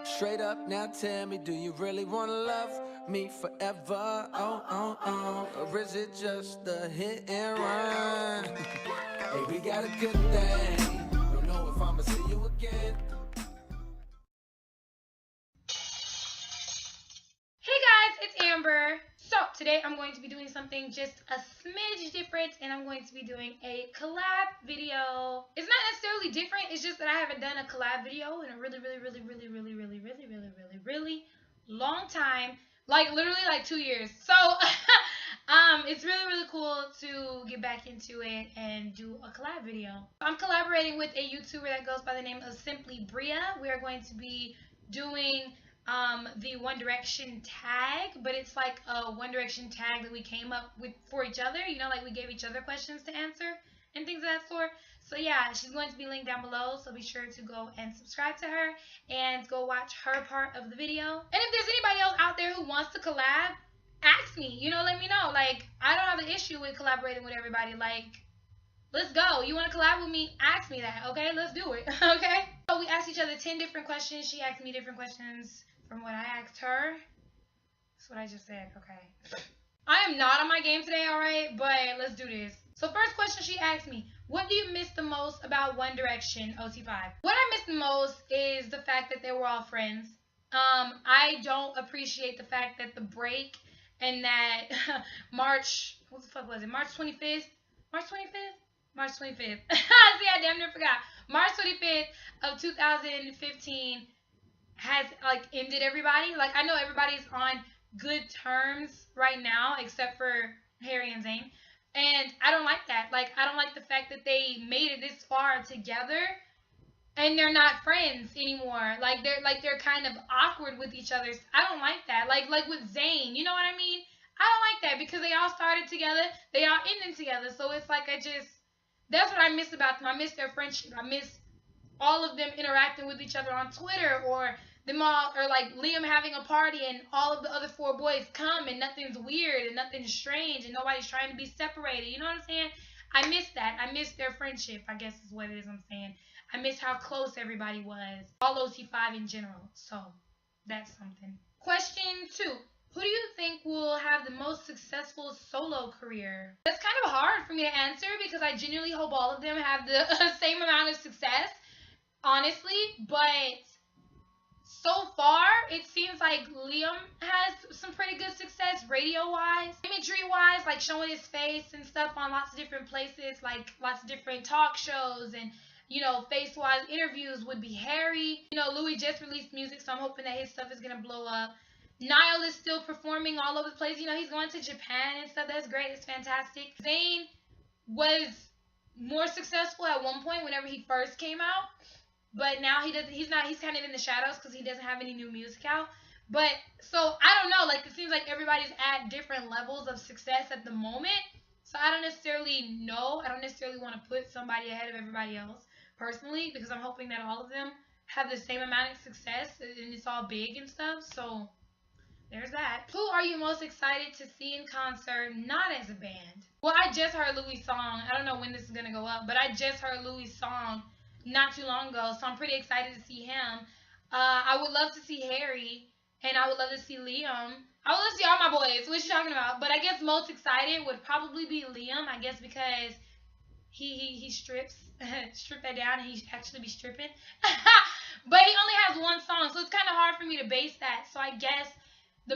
Straight up now, tell me, do you really wanna love me forever? Or is it just a hit and run? Hey, we got a good thing. Don't know if I'ma see you again. Hey guys, it's Amber. So today I'm going to be doing something just a smidge different, and I'm going to be doing a collab video. It's not necessarily different, it's just that I haven't done a collab video in a really long time. Like literally like 2 years. So it's really cool to get back into it and do a collab video. I'm collaborating with a YouTuber that goes by the name of Simply Bria. We are going to be doing the One Direction tag, but it's like a One Direction tag that we came up with for each other. You know, like we gave each other questions to answer and things of that sort. So yeah, she's going to be linked down below, so be sure to go and subscribe to her and go watch her part of the video. And if there's anybody else out there who wants to collab, ask me. You know, let me know. Like, I don't have an issue with collaborating with everybody. Like, let's go. You want to collab with me? Ask me that, okay? Let's do it, okay? So we asked each other 10 different questions. She asked me different questions from what I asked her. That's what I just said, okay? I am not on my game today, alright? But let's do this. So first question she asked me, what do you miss the most about One Direction OT5? What I miss the most is the fact that they were all friends. I don't appreciate the fact that the break and that March, what the fuck was it? March 25th? March 25th? March 25th. See, I damn near forgot. March 25th of 2015 has like ended everybody. Like I know everybody's on good terms right now except for Harry and Zayn. And I don't like that. Like I don't like the fact that they made it this far together and they're not friends anymore. Like they're kind of awkward with each other. I don't like that. Like with Zayn, you know what I mean? I don't like that because they all started together, they all ended together. So it's like that's what I miss about them. I miss their friendship. I miss all of them interacting with each other on Twitter, or them all, or like Liam having a party and all of the other 4 boys come and nothing's weird and nothing's strange and nobody's trying to be separated. You know what I'm saying? I miss that. I miss their friendship, I guess is what it is I'm saying. I miss how close everybody was. All OT5 in general. So that's something. Question 2. Who do you think will have the most successful solo career? That's kind of hard for me to answer because I genuinely hope all of them have the same amount of success, honestly, but so far it seems like Liam has some pretty good success radio wise, imagery wise, like showing his face and stuff on lots of different places, like lots of different talk shows, and you know, face wise interviews would be Harry. You know, Louis just released music, so I'm hoping that his stuff is gonna blow up. Niall is still performing all over the place. You know, he's going to Japan and stuff. That's great. It's fantastic. Zayn was more successful at one point whenever he first came out, but now he's not. He's kind of in the shadows because he doesn't have any new music out. But so I don't know. Like it seems like everybody's at different levels of success at the moment. So I don't necessarily know. I don't necessarily want to put somebody ahead of everybody else personally because I'm hoping that all of them have the same amount of success and it's all big and stuff. So there's that. Who are you most excited to see in concert, not as a band? Well, I just heard Louis' song. I don't know when this is going to go up, but I just heard Louis' song not too long ago, so I'm pretty excited to see him. I would love to see Harry, and I would love to see Liam. I would love to see all my boys. What you talking about? But I guess most excited would probably be Liam, I guess because he strips, strip that down, and he actually be stripping. But he only has one song, so it's kind of hard for me to base that. So I guess the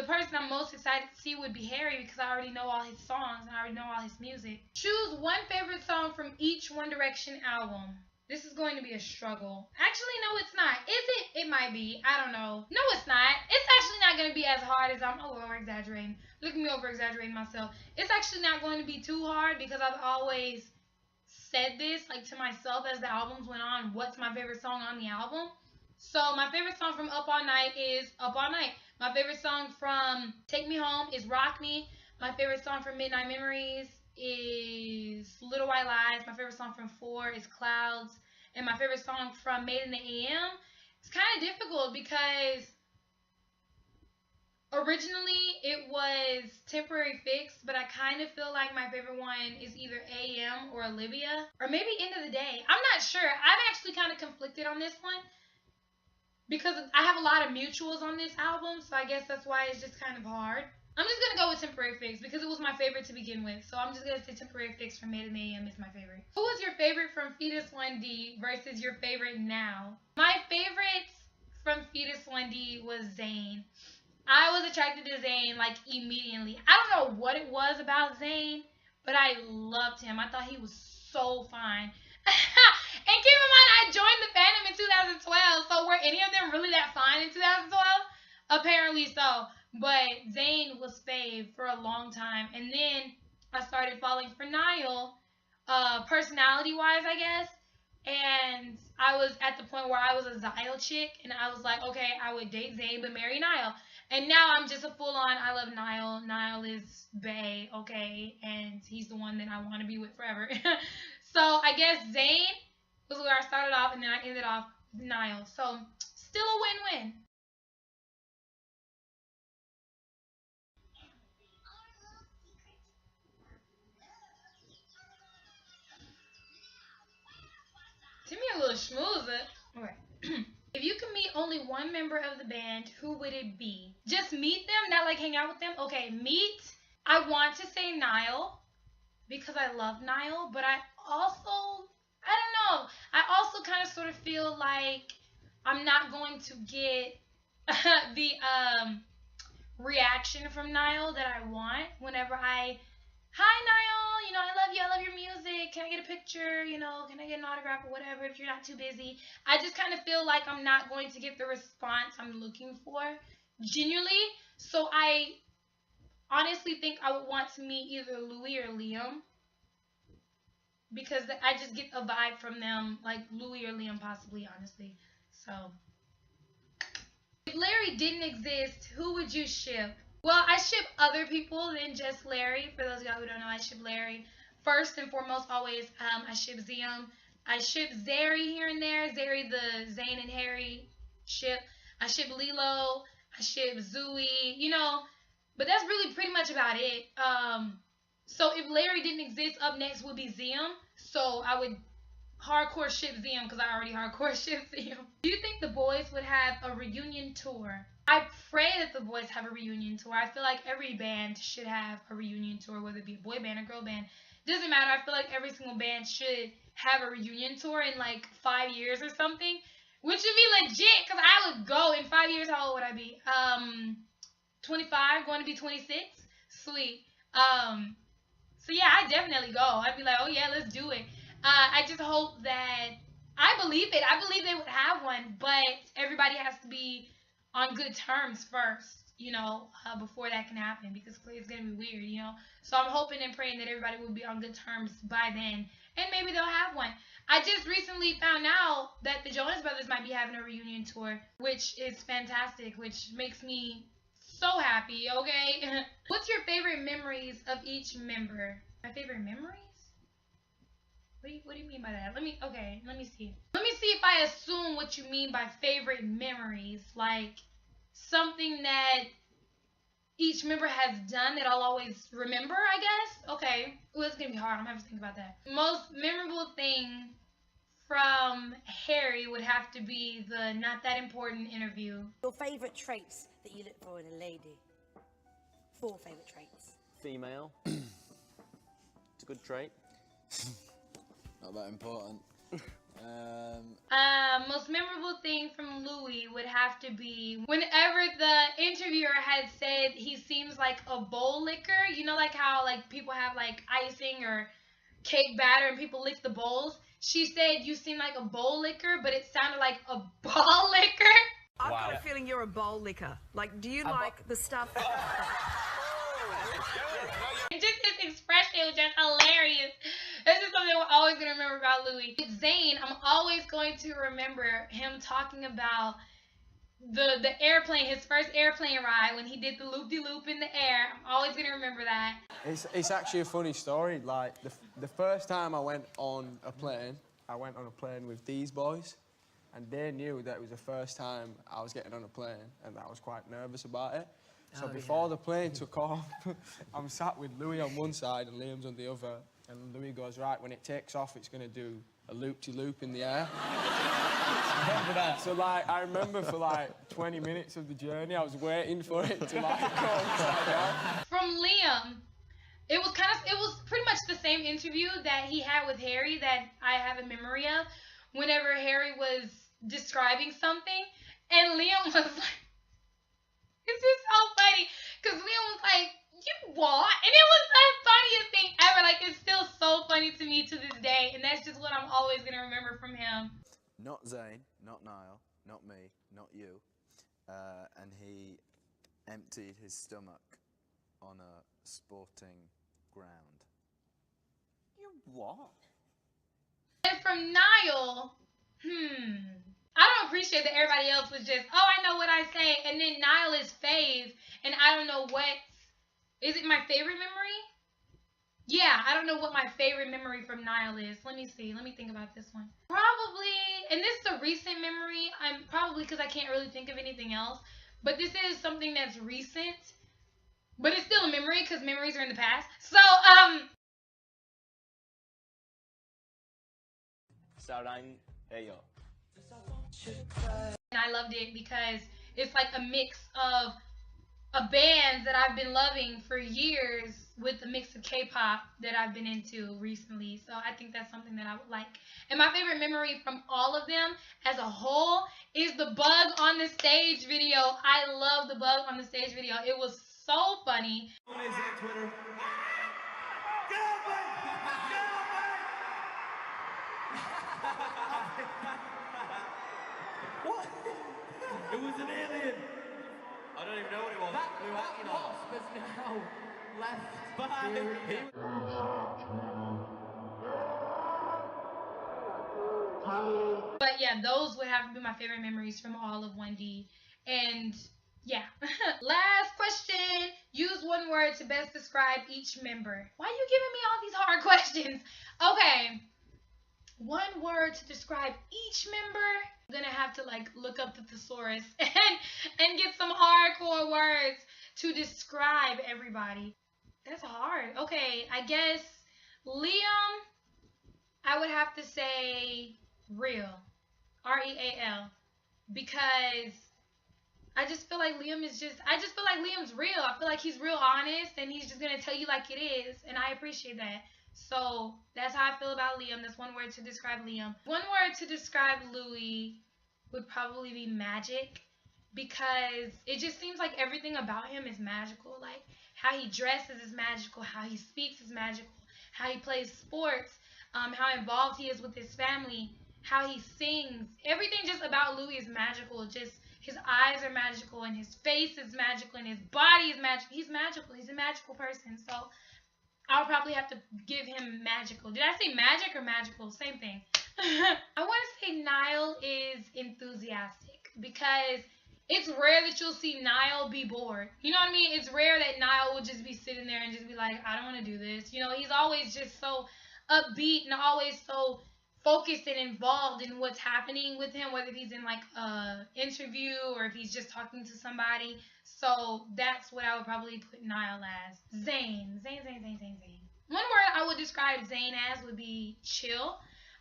person I'm most excited to see would be Harry because I already know all his songs and I already know all his music. Choose one favorite song from each One Direction album. This is going to be a struggle. Actually, no, it's not. Is it? It might be. I don't know. No, it's not. It's actually not going to be as hard as I'm over-exaggerating. Look at me over-exaggerating myself. It's actually not going to be too hard because I've always said this like to myself as the albums went on. What's my favorite song on the album? So my favorite song from Up All Night is Up All Night. My favorite song from Take Me Home is Rock Me. My favorite song from Midnight Memories is Little White Lies. My favorite song from 4 is Clouds. And my favorite song from Made in the AM, it's kind of difficult because originally it was Temporary Fix, but I kind of feel like my favorite one is either AM or Olivia, or maybe End of the Day. I'm not sure. I'm actually kind of conflicted on this one. because I have a lot of mutuals on this album, so I guess that's why it's just kind of hard. I'm just gonna go with Temporary Fix because it was my favorite to begin with. So I'm just gonna say Temporary Fix from Made in AM is my favorite. Who was your favorite from Fetus 1D versus your favorite now? My favorite from Fetus 1D was Zayn. I was attracted to Zayn like immediately. I don't know what it was about Zayn, but I loved him. I thought he was so fine. And keep in mind, I joined the fandom in 2012, so were any of them really that fine in 2012? Apparently so. But Zayn was fave for a long time. And then I started falling for Niall, personality-wise, I guess. And I was at the point where I was a Zyle chick, and I was like, okay, I would date Zayn but marry Niall. And now I'm just a full-on, I love Niall. Niall is bae, okay, and he's the one that I want to be with forever. So I guess Zayn was where I started off, and then I ended off with Niall. So still a win-win. Give me a little schmoozer. Okay. If you could meet only one member of the band, who would it be? Just meet them, not like hang out with them? Okay, meet. I want to say Niall because I love Niall, but I don't know. I also kind of sort of feel like I'm not going to get the reaction from Niall that I want whenever hi Niall, I love your music. Can I get a picture? Can I get an autograph or whatever if you're not too busy? I just kind of feel like I'm not going to get the response I'm looking for genuinely. So I honestly think I would want to meet either Louis or Liam because I just get a vibe from them, like Louis or Liam possibly, honestly. So if Larry didn't exist, who would you ship? Well, I ship other people than just Larry. For those of y'all who don't know, I ship Larry. First and foremost, always, I ship Zium. I ship Zeri here and there. Zeri, the Zayn and Harry ship. I ship Lilo. I ship Zooey. But that's really pretty much about it. So if Larry didn't exist, up next would be Zium. So I would hardcore ship Zium because I already hardcore ship Zium. Do you think the boys would have a reunion tour? I pray that the boys have a reunion tour. I feel like every band should have a reunion tour, whether it be a boy band or girl band. Doesn't matter. I feel like every single band should have a reunion tour in like 5 years or something, which would be legit because I would go in 5 years. How old would I be? 25, going to be 26. Sweet. So yeah, I definitely go. I'd be like, oh yeah, let's do it. I just hope that I believe it. I believe they would have one, but everybody has to be on good terms first, before that can happen because it's gonna be weird. So I'm hoping and praying that everybody will be on good terms by then, and maybe they'll have one. I just recently found out that the Jonas Brothers might be having a reunion tour, which is fantastic, which makes me so happy. Okay. What's your favorite memories of each member? My favorite memories? What do you mean by that? Let me see. Let me see if I assume what you mean by favorite memories. Like something that each member has done that I'll always remember, I guess. Okay. Well, it's gonna be hard. I'm gonna have to think about that. Most memorable thing from Harry would have to be the Not That Important interview. Your favorite traits that you look for in a lady? 4 favorite traits. Female. It's a good trait. Not that important. Most memorable thing from Louis would have to be whenever the interviewer had said he seems like a bowl licker. Like how like people have like icing or cake batter and people lick the bowls. She said you seem like a bowl licker, but it sounded like a ball licker. I've got a feeling you're a bowl licker. Like, do you like the stuff? And just his expression was just hilarious. This is something we're always going to remember about Louis. With Zayn, I'm always going to remember him talking about the airplane, his first airplane ride when he did the loop-de-loop in the air. I'm always going to remember that. It's actually a funny story. Like, the first time I went on a plane with these boys, and they knew that it was the first time I was getting on a plane, and I was quite nervous about it. So before the plane took off, I'm sat with Louis on one side and Liam's on the other, and Louis goes, right, when it takes off, it's going to do a loop-de-loop in the air. So like, I remember for like 20 minutes of the journey, I was waiting for it to like go upside down. From Liam, it was pretty much the same interview that he had with Harry that I have a memory of. Whenever Harry was describing something, and Liam was like, "This is so funny," because Liam was like, "You what?" And it was the funniest thing ever. Like, it's still so funny to me to this day, and that's just what I'm always gonna remember from him. Not Zayn, not Niall, not me, not you. And he emptied his stomach on a sporting ground. You what? And from Niall, I don't appreciate that everybody else was just, oh, I know what I say, and then Niall is fave, and I don't know what. Is it my favorite memory? Yeah, I don't know what my favorite memory from Niall is. Let me see. Let me think about this one. Probably, and this is a recent memory. I'm probably because I can't really think of anything else. But this is something that's recent. But it's still a memory because memories are in the past. So, Saranhayo. and I loved it because it's like a mix of a band that I've been loving for years with a mix of K-pop that I've been into recently. So I think that's something that I would like. And my favorite memory from all of them as a whole is the Bug on the Stage video. I love the Bug on the Stage video. It was so funny. What? It was an alien. I don't even know what it was. That wasp has now left by But yeah, those would have to be my favorite memories from all of 1D. And yeah. Last question. Use one word to best describe each member. Why are you giving me all these hard questions? Okay. One word to describe each member. I'm gonna have to like look up the thesaurus and get some hardcore words to describe everybody. That's hard. Okay, I guess Liam, I would have to say real. R-E-A-L. Because I just feel like Liam's real. I feel like he's real honest and he's just gonna tell you like it is, and I appreciate that. So that's how I feel about Liam. That's one word to describe Liam. One word to describe Louis would probably be magic, because it just seems like everything about him is magical. Like how he dresses is magical, how he speaks is magical, how he plays sports, how involved he is with his family, how he sings. Everything just about Louis is magical. Just his eyes are magical, and his face is magical, and his body is magical. He's magical. He's a magical person. So I'll probably have to give him magical. Did I say magic or magical? Same thing. I want to say Niall is enthusiastic, because it's rare that you'll see Niall be bored. You know what I mean? It's rare that Niall will just be sitting there and just be like, I don't want to do this. You know, he's always just so upbeat and always so focused and involved in what's happening with him, whether he's in like a interview or if he's just talking to somebody. So that's what I would probably put Niall as. Zayn. One word I would describe Zayn as would be chill.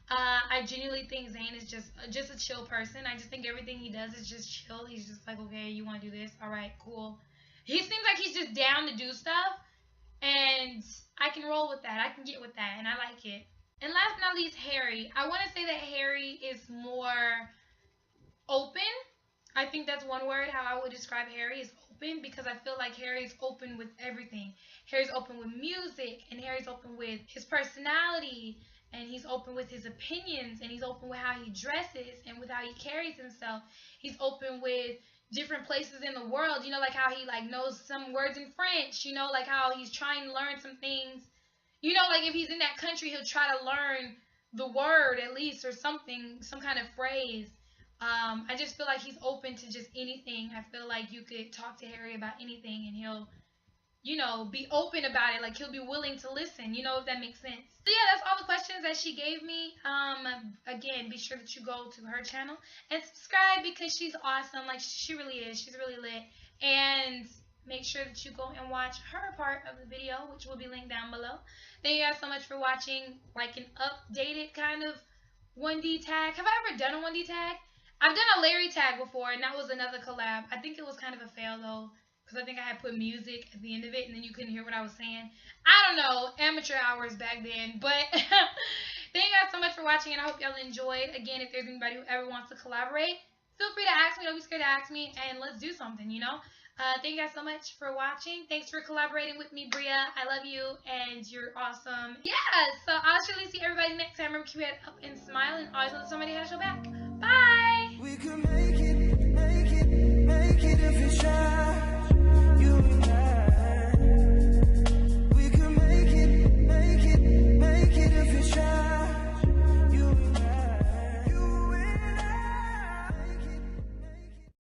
I genuinely think Zayn is just a chill person. I just think everything he does is just chill. He's just like, okay, you want to do this? All right, cool. He seems like he's just down to do stuff, and I can roll with that. I can get with that, and I like it. And last but not least, Harry. I want to say that Harry is more open. I think that's one word how I would describe Harry, is open, because I feel like Harry's open with everything. Harry's open with music, and Harry's open with his personality, and he's open with his opinions, and he's open with how he dresses and with how he carries himself. He's open with different places in the world, you know, like how he like knows some words in French, you know, like how he's trying to learn some things. You know, like if he's in that country, he'll try to learn the word at least, or something, some kind of phrase. I just feel like he's open to just anything. I feel like you could talk to Harry about anything and he'll, you know, be open about it. Like he'll be willing to listen, you know, if that makes sense. So yeah, that's all the questions that she gave me. Again, be sure that you go to her channel and subscribe, because she's awesome. Like she really is. She's really lit. And make sure that you go and watch her part of the video, which will be linked down below. Thank you guys so much for watching, like an updated kind of 1D tag. Have I ever done a 1D tag? I've done a Larry tag before, and that was another collab. I think it was kind of a fail, though, because I think I had put music at the end of it, and then you couldn't hear what I was saying. I don't know, amateur hours back then, but thank you guys so much for watching, and I hope y'all enjoyed. Again, if there's anybody who ever wants to collaborate, feel free to ask me. Don't be scared to ask me, and let's do something, you know? Thank you guys so much for watching. Thanks for collaborating with me, Bria. I love you, and you're awesome. Yeah, so I'll surely see everybody next time. Remember, keep your head up and smile, and always let somebody have your back. Bye! We could make it if we try. You and I.